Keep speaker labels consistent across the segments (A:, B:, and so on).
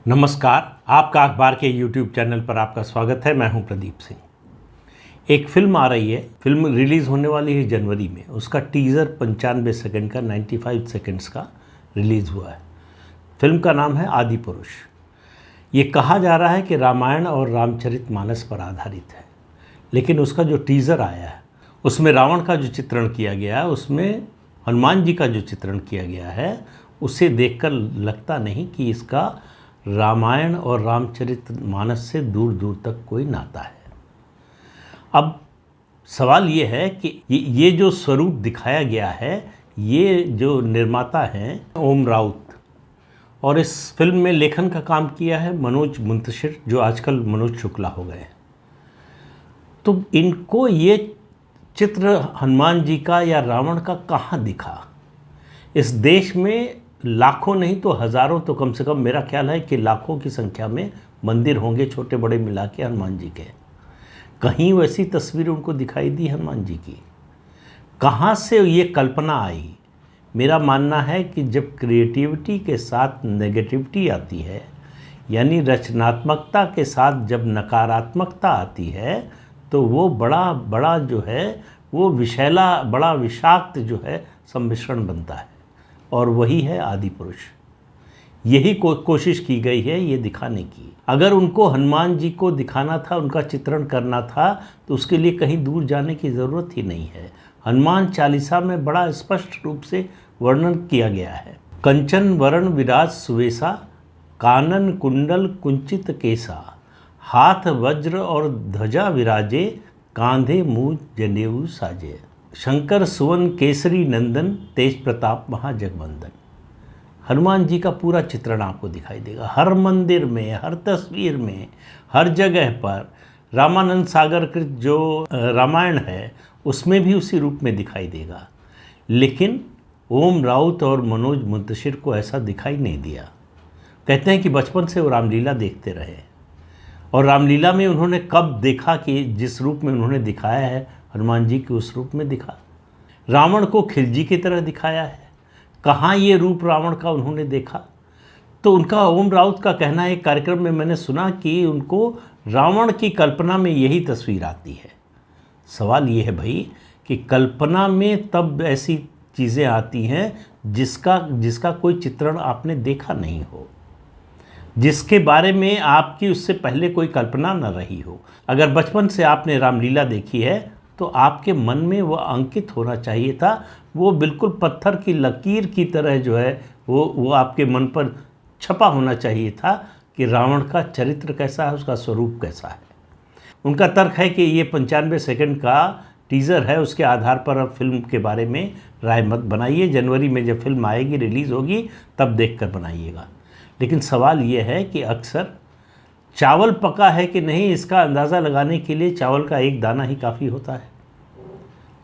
A: नमस्कार। आपका अखबार के YouTube चैनल पर आपका स्वागत है। मैं हूं प्रदीप सिंह। एक फिल्म आ रही है, फिल्म रिलीज़ होने वाली है जनवरी में। उसका टीज़र 95 सेकंड का 95 सेकंड्स का रिलीज़ हुआ है। फिल्म का नाम है आदि पुरुष। ये कहा जा रहा है कि रामायण और रामचरितमानस पर आधारित है, लेकिन उसका जो टीज़र आया है उसमें रावण का जो चित्रण किया गया है, उसमें हनुमान जी का जो चित्रण किया गया है, उसे देखकर लगता नहीं कि इसका रामायण और रामचरितमानस से दूर दूर तक कोई नाता है। अब सवाल ये है कि ये जो स्वरूप दिखाया गया है, ये जो निर्माता हैं ओम राउत, और इस फिल्म में लेखन का काम किया है मनोज मुंतशिर, जो आजकल मनोज शुक्ला हो गए हैं। तो इनको ये चित्र हनुमान जी का या रावण का कहाँ दिखा? इस देश में लाखों नहीं तो हज़ारों, तो कम से कम मेरा ख्याल है कि लाखों की संख्या में मंदिर होंगे छोटे बड़े मिला के हनुमान जी के। कहीं वैसी तस्वीर उनको दिखाई दी हनुमान जी की? कहाँ से ये कल्पना आई? मेरा मानना है कि जब क्रिएटिविटी के साथ नेगेटिविटी आती है, यानी रचनात्मकता के साथ जब नकारात्मकता आती है, तो वो बड़ा जो है वो विषैला, बड़ा विषाक्त जो है सम्मिश्रण बनता है। और वही है आदि पुरुष। यही कोशिश की गई है ये दिखाने की। अगर उनको हनुमान जी को दिखाना था, उनका चित्रण करना था, तो उसके लिए कहीं दूर जाने की ज़रूरत ही नहीं है। हनुमान चालीसा में बड़ा स्पष्ट रूप से वर्णन किया गया है। कंचन वरण विराज सुवेसा, कानन कुंडल कुंचित केसा, हाथ वज्र और ध्वजा विराजे, कांधे मूज जनेऊ साजे, शंकर सुवन केसरी नंदन, तेज प्रताप महाजगवंदन। हनुमान जी का पूरा चित्रण आपको दिखाई देगा, हर मंदिर में, हर तस्वीर में, हर जगह पर। रामानंद सागर कृत जो रामायण है उसमें भी उसी रूप में दिखाई देगा। लेकिन ओम राउत और मनोज मुंतशिर को ऐसा दिखाई नहीं दिया। कहते हैं कि बचपन से वो रामलीला देखते रहे, और रामलीला में उन्होंने कब देखा कि जिस रूप में उन्होंने दिखाया है हनुमान जी के उस रूप में दिखा। रावण को खिलजी की तरह दिखाया है, कहाँ ये रूप रावण का उन्होंने देखा? तो उनका, ओम राउत का कहना है, एक कार्यक्रम में मैंने सुना कि उनको रावण की कल्पना में यही तस्वीर आती है। सवाल ये है भाई कि कल्पना में तब ऐसी चीज़ें आती हैं जिसका कोई चित्रण आपने देखा नहीं हो, जिसके बारे में आपकी उससे पहले कोई कल्पना न रही हो। अगर बचपन से आपने रामलीला देखी है तो आपके मन में वो अंकित होना चाहिए था, वो बिल्कुल पत्थर की लकीर की तरह जो है वो आपके मन पर छपा होना चाहिए था कि रावण का चरित्र कैसा है, उसका स्वरूप कैसा है। उनका तर्क है कि ये 95 सेकंड का टीज़र है, उसके आधार पर अब फिल्म के बारे में राय मत बनाइए। जनवरी में जब फिल्म आएगी, रिलीज़ होगी, तब देख कर बनाइएगा। लेकिन सवाल ये है कि अक्सर चावल पका है कि नहीं, इसका अंदाज़ा लगाने के लिए चावल का एक दाना ही काफ़ी होता है।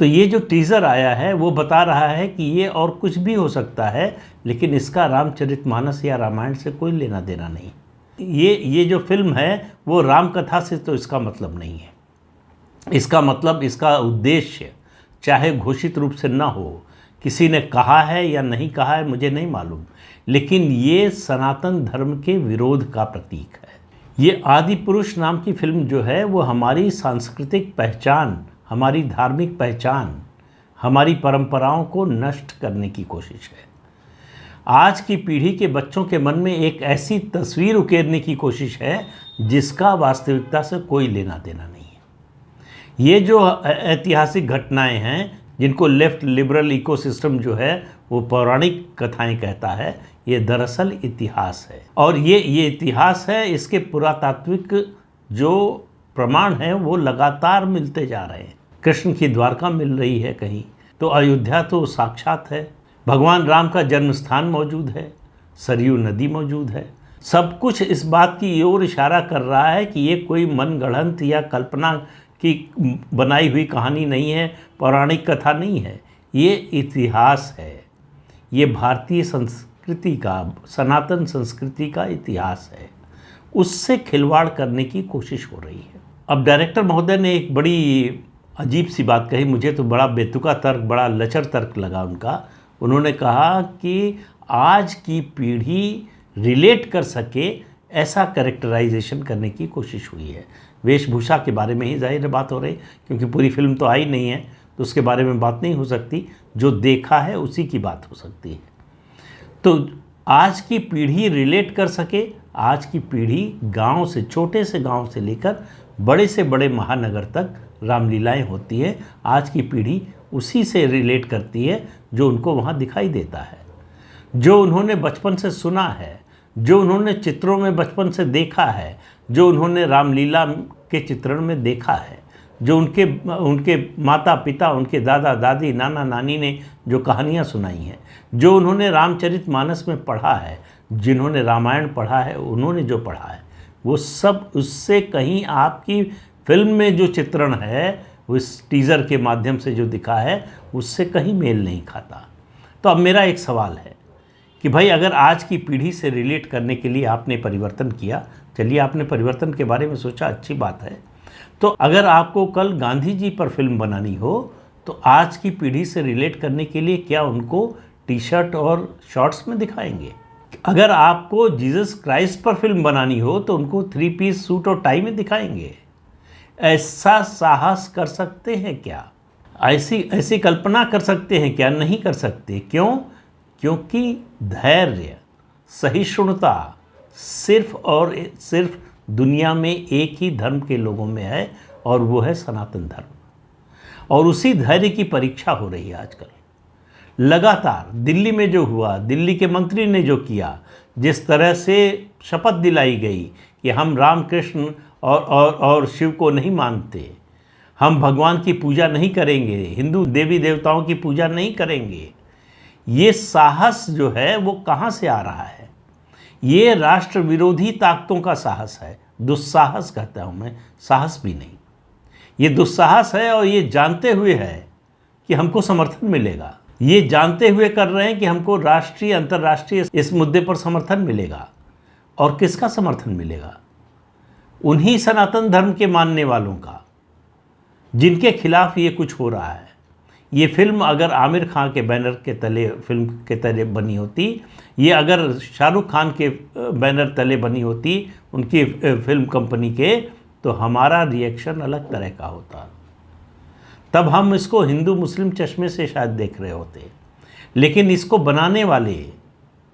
A: तो ये जो टीज़र आया है वो बता रहा है कि ये और कुछ भी हो सकता है, लेकिन इसका रामचरितमानस या रामायण से कोई लेना देना नहीं। ये जो फिल्म है वो राम कथा से तो इसका मतलब नहीं है। इसका मतलब, इसका उद्देश्य चाहे घोषित रूप से ना हो, किसी ने कहा है या नहीं कहा है मुझे नहीं मालूम, लेकिन ये सनातन धर्म के विरोध का प्रतीक है। ये आदि पुरुष नाम की फिल्म जो है वो हमारी सांस्कृतिक पहचान, हमारी धार्मिक पहचान, हमारी परंपराओं को नष्ट करने की कोशिश है। आज की पीढ़ी के बच्चों के मन में एक ऐसी तस्वीर उकेरने की कोशिश है जिसका वास्तविकता से कोई लेना देना नहीं है। ये जो ऐतिहासिक घटनाएं हैं, जिनको लेफ्ट लिबरल इकोसिस्टम जो है वो पौराणिक कथाएं कहता है, ये दरअसल इतिहास है। और ये इतिहास है, इसके पुरातात्विक जो प्रमाण हैं वो लगातार मिलते जा रहे हैं। कृष्ण की द्वारका मिल रही है कहीं, तो अयोध्या तो साक्षात है, भगवान राम का जन्म स्थान मौजूद है, सरयू नदी मौजूद है। सब कुछ इस बात की ओर इशारा कर रहा है कि ये कोई मनगढ़ंत या कल्पना की बनाई हुई कहानी नहीं है, पौराणिक कथा नहीं है, ये इतिहास है। ये भारतीय संस्कृति का, सनातन संस्कृति का इतिहास है। उससे खिलवाड़ करने की कोशिश हो रही है। अब डायरेक्टर महोदय ने एक बड़ी अजीब सी बात कही, मुझे तो बड़ा बेतुका तर्क, बड़ा लचर तर्क लगा उनका। उन्होंने कहा कि आज की पीढ़ी रिलेट कर सके ऐसा कैरेक्टराइजेशन करने की कोशिश हुई है। वेशभूषा के बारे में ही जाहिर बात हो रही, क्योंकि पूरी फिल्म तो आई नहीं है तो उसके बारे में बात नहीं हो सकती, जो देखा है उसी की बात हो सकती है। तो आज की पीढ़ी रिलेट कर सके, आज की पीढ़ी गांव से, छोटे से गांव से लेकर बड़े से बड़े महानगर तक रामलीलाएं होती है, आज की पीढ़ी उसी से रिलेट करती है जो उनको वहाँ दिखाई देता है, जो उन्होंने बचपन से सुना है, जो उन्होंने चित्रों में बचपन से देखा है, जो उन्होंने रामलीला के चित्रण में देखा है, जो उनके माता पिता, उनके दादा दादी, नाना नानी ने जो कहानियाँ सुनाई हैं, जो उन्होंने रामचरितमानस में पढ़ा है, जिन्होंने रामायण पढ़ा है, उन्होंने जो पढ़ा है, वो सब उससे कहीं आपकी फिल्म में जो चित्रण है, उस टीज़र के माध्यम से जो दिखा है, उससे कहीं मेल नहीं खाता। तो अब मेरा एक सवाल है कि भाई अगर आज की पीढ़ी से रिलेट करने के लिए आपने परिवर्तन किया, चलिए आपने परिवर्तन के बारे में सोचा, अच्छी बात है। तो अगर आपको कल गांधी जी पर फिल्म बनानी हो तो आज की पीढ़ी से रिलेट करने के लिए क्या उनको टी शर्ट और शॉर्ट्स में दिखाएंगे? अगर आपको जीसस क्राइस्ट पर फिल्म बनानी हो तो उनको 3 पीस सूट और टाई में दिखाएंगे? ऐसा साहस कर सकते हैं क्या? ऐसी कल्पना कर सकते हैं क्या? नहीं कर सकते। क्यों? क्योंकि धैर्य, सहिष्णुता सिर्फ और सिर्फ दुनिया में एक ही धर्म के लोगों में है, और वो है सनातन धर्म। और उसी धैर्य की परीक्षा हो रही है आजकल। लगातार दिल्ली में जो हुआ, दिल्ली के मंत्री ने जो किया, जिस तरह से शपथ दिलाई गई कि हम रामकृष्ण और शिव को नहीं मानते, हम भगवान की पूजा नहीं करेंगे, हिंदू देवी देवताओं की पूजा नहीं करेंगे, ये साहस जो है वो कहाँ से आ रहा है? ये राष्ट्र विरोधी ताकतों का साहस है। दुस्साहस कहता हूँ मैं, साहस भी नहीं। ये दुस्साहस है, और ये जानते हुए है कि हमको समर्थन मिलेगा। ये जानते हुए कर रहे हैं कि हमको राष्ट्रीय अंतर्राष्ट्रीय इस मुद्दे पर समर्थन मिलेगा। और किसका समर्थन मिलेगा? उन्हीं सनातन धर्म के मानने वालों का, जिनके खिलाफ ये कुछ हो रहा है। ये फिल्म अगर आमिर खान के बैनर के तले, फिल्म के तले बनी होती, ये अगर शाहरुख खान के बैनर तले बनी होती, उनकी फिल्म कंपनी के, तो हमारा रिएक्शन अलग तरह का होता। तब हम इसको हिंदू मुस्लिम चश्मे से शायद देख रहे होते। लेकिन इसको बनाने वाले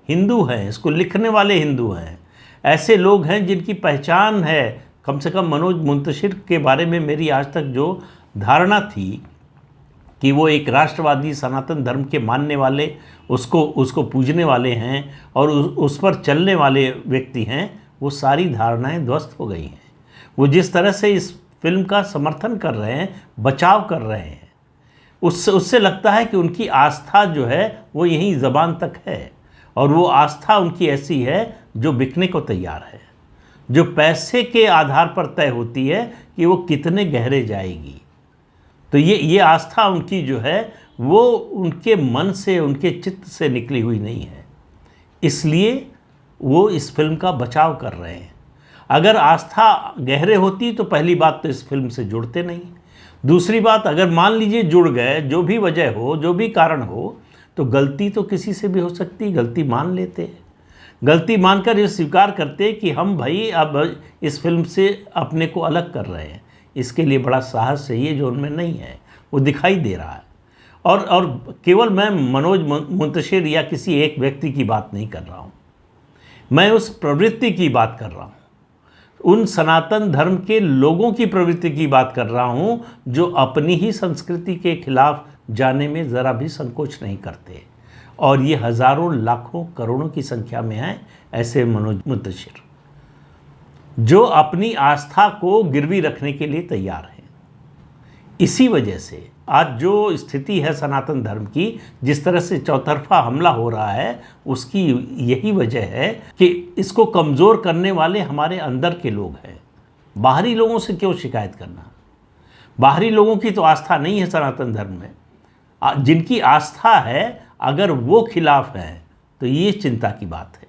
A: हिंदू हैं, इसको लिखने वाले हिंदू हैं, ऐसे लोग हैं जिनकी पहचान है। कम से कम मनोज मुंतशिर के बारे में मेरी आज तक जो धारणा थी कि वो एक राष्ट्रवादी सनातन धर्म के मानने वाले, उसको पूजने वाले हैं और उस पर चलने वाले व्यक्ति हैं, वो सारी धारणाएं ध्वस्त हो गई हैं। वो जिस तरह से इस फिल्म का समर्थन कर रहे हैं, बचाव कर रहे हैं, उससे लगता है कि उनकी आस्था जो है वो यहीं ज़बान तक है, और वो आस्था उनकी ऐसी है जो बिकने को तैयार है, जो पैसे के आधार पर तय होती है कि वो कितने गहरे जाएगी। तो ये आस्था उनकी जो है वो उनके मन से, उनके चित्त से निकली हुई नहीं है, इसलिए वो इस फिल्म का बचाव कर रहे हैं। अगर आस्था गहरे होती तो पहली बात तो इस फिल्म से जुड़ते नहीं। दूसरी बात, अगर मान लीजिए जुड़ गए, जो भी वजह हो, जो भी कारण हो, तो गलती तो किसी से भी हो सकती, गलती मान लेते, गलती मानकर ये स्वीकार करते कि हम भाई अब इस फिल्म से अपने को अलग कर रहे हैं। इसके लिए बड़ा साहस चाहिए जो उनमें नहीं है, वो दिखाई दे रहा है। और केवल मैं मनोज मुंतशिर या किसी एक व्यक्ति की बात नहीं कर रहा हूँ, मैं उस प्रवृत्ति की बात कर रहा हूँ, उन सनातन धर्म के लोगों की प्रवृत्ति की बात कर रहा हूँ जो अपनी ही संस्कृति के खिलाफ जाने में ज़रा भी संकोच नहीं करते। और ये हज़ारों, लाखों, करोड़ों की संख्या में हैं ऐसे मनोज मुंतशिर, जो अपनी आस्था को गिरवी रखने के लिए तैयार हैं। इसी वजह से आज जो स्थिति है सनातन धर्म की, जिस तरह से चौतरफा हमला हो रहा है, उसकी यही वजह है कि इसको कमज़ोर करने वाले हमारे अंदर के लोग हैं। बाहरी लोगों से क्यों शिकायत करना? बाहरी लोगों की तो आस्था नहीं है सनातन धर्म में। जिनकी आस्था है, अगर वो खिलाफ हैं तो ये चिंता की बात है,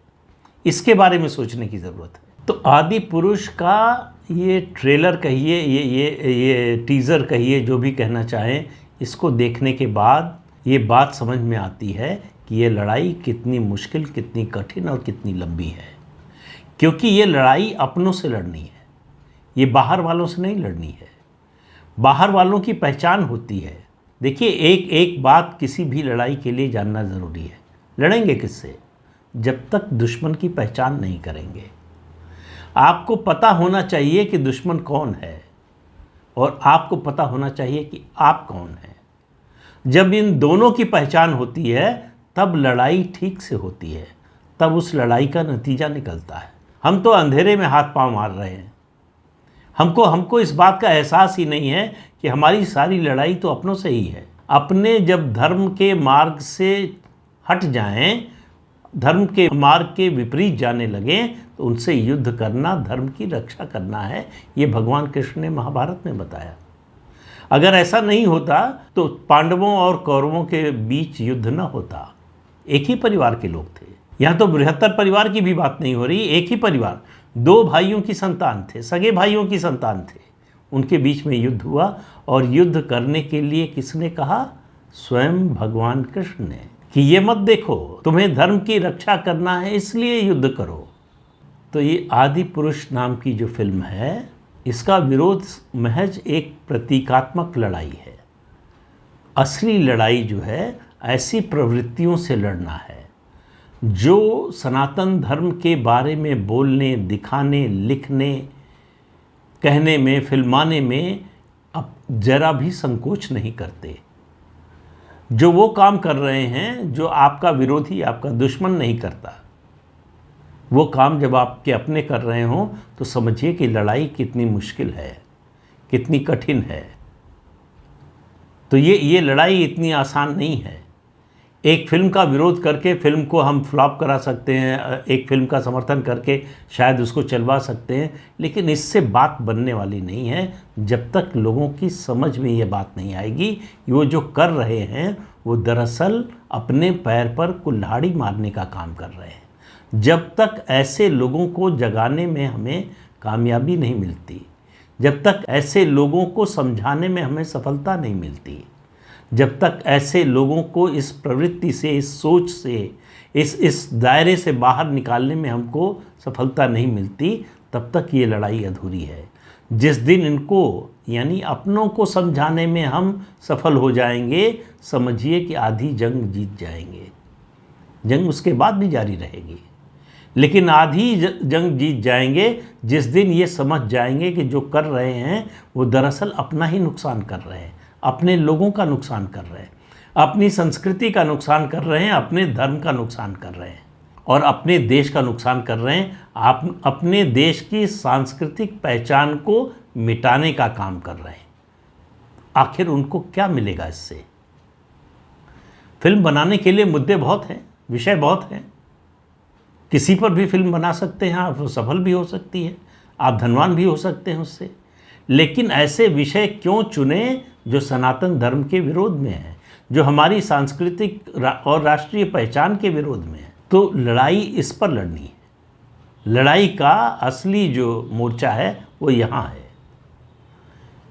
A: इसके बारे में सोचने की ज़रूरत है। तो आदि पुरुष का ये ट्रेलर कहिए, ये टीज़र कहिए, जो भी कहना चाहें, इसको देखने के बाद ये बात समझ में आती है कि ये लड़ाई कितनी मुश्किल, कितनी कठिन और कितनी लंबी है। क्योंकि ये लड़ाई अपनों से लड़नी है, ये बाहर वालों से नहीं लड़नी है। बाहर वालों की पहचान होती है। देखिए, एक एक बात किसी भी लड़ाई के लिए जानना ज़रूरी है। लड़ेंगे किससे? जब तक दुश्मन की पहचान नहीं करेंगे। आपको पता होना चाहिए कि दुश्मन कौन है, और आपको पता होना चाहिए कि आप कौन हैं। जब इन दोनों की पहचान होती है तब लड़ाई ठीक से होती है, तब उस लड़ाई का नतीजा निकलता है। हम तो अंधेरे में हाथ पांव मार रहे हैं। हमको इस बात का एहसास ही नहीं है कि हमारी सारी लड़ाई तो अपनों से ही है। अपने जब धर्म के मार्ग से हट जाएं, धर्म के मार्ग के विपरीत जाने लगें, तो उनसे युद्ध करना धर्म की रक्षा करना है। ये भगवान कृष्ण ने महाभारत में बताया। अगर ऐसा नहीं होता तो पांडवों और कौरवों के बीच युद्ध न होता। एक ही परिवार के लोग थे। यहाँ तो बृहत्तर परिवार की भी बात नहीं हो रही। एक ही परिवार, 2 भाइयों की संतान थे, सगे भाइयों की संतान थे। उनके बीच में युद्ध हुआ, और युद्ध करने के लिए किसने कहा? स्वयं भगवान कृष्ण ने, कि ये मत देखो, तुम्हें धर्म की रक्षा करना है इसलिए युद्ध करो। तो ये आदि पुरुष नाम की जो फिल्म है, इसका विरोध महज एक प्रतीकात्मक लड़ाई है। असली लड़ाई जो है ऐसी प्रवृत्तियों से लड़ना है जो सनातन धर्म के बारे में बोलने, दिखाने, लिखने, कहने में, फिल्माने में अब जरा भी संकोच नहीं करते। जो वो काम कर रहे हैं जो आपका विरोधी, आपका दुश्मन नहीं करता, वो काम जब आपके अपने कर रहे हों तो समझिए कि लड़ाई कितनी मुश्किल है, कितनी कठिन है। तो ये लड़ाई इतनी आसान नहीं है। एक फिल्म का विरोध करके फिल्म को हम फ्लॉप करा सकते हैं, एक फिल्म का समर्थन करके शायद उसको चलवा सकते हैं, लेकिन इससे बात बनने वाली नहीं है जब तक लोगों की समझ में ये बात नहीं आएगी कि वो जो कर रहे हैं वो दरअसल अपने पैर पर कुल्हाड़ी मारने का काम कर रहे हैं। जब तक ऐसे लोगों को जगाने में हमें कामयाबी नहीं मिलती, जब तक ऐसे लोगों को समझाने में हमें सफलता नहीं मिलती, जब तक ऐसे लोगों को इस प्रवृत्ति से, इस सोच से, इस दायरे से बाहर निकालने में हमको सफलता नहीं मिलती, तब तक ये लड़ाई अधूरी है। जिस दिन इनको यानी अपनों को समझाने में हम सफल हो जाएंगे, समझिए कि आधी जंग जीत जाएंगे। जंग उसके बाद भी जारी रहेगी, लेकिन आधी जंग जीत जाएंगे जिस दिन ये समझ जाएंगे कि जो कर रहे हैं वो दरअसल अपना ही नुकसान कर रहे हैं, अपने लोगों का नुकसान कर रहे हैं, अपनी संस्कृति का नुकसान कर रहे हैं, अपने धर्म का नुकसान कर रहे हैं, और अपने देश का नुकसान कर रहे हैं। आप अपने देश की सांस्कृतिक पहचान को मिटाने का काम कर रहे हैं। आखिर उनको क्या मिलेगा इससे? फिल्म बनाने के लिए मुद्दे बहुत हैं, विषय बहुत हैं। किसी पर भी फिल्म बना सकते हैं आप, वो सफल भी हो सकती है, आप धनवान भी हो सकते हैं उससे। लेकिन ऐसे विषय क्यों चुने जो सनातन धर्म के विरोध में है, जो हमारी सांस्कृतिक और राष्ट्रीय पहचान के विरोध में है? तो लड़ाई इस पर लड़नी है। लड़ाई का असली जो मोर्चा है वो यहाँ है।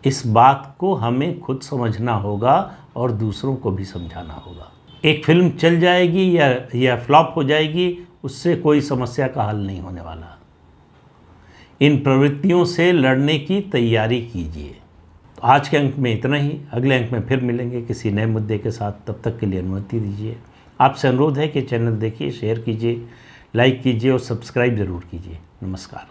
A: इस बात को हमें खुद समझना होगा और दूसरों को भी समझाना होगा। एक फिल्म चल जाएगी या फ्लॉप हो जाएगी, उससे कोई समस्या का हल नहीं होने वाला। इन प्रवृत्तियों से लड़ने की तैयारी कीजिए। तो आज के अंक में इतना ही। अगले अंक में फिर मिलेंगे किसी नए मुद्दे के साथ। तब तक के लिए अनुमति दीजिए। आपसे अनुरोध है कि चैनल देखिए, शेयर कीजिए, लाइक कीजिए और सब्सक्राइब ज़रूर कीजिए। नमस्कार।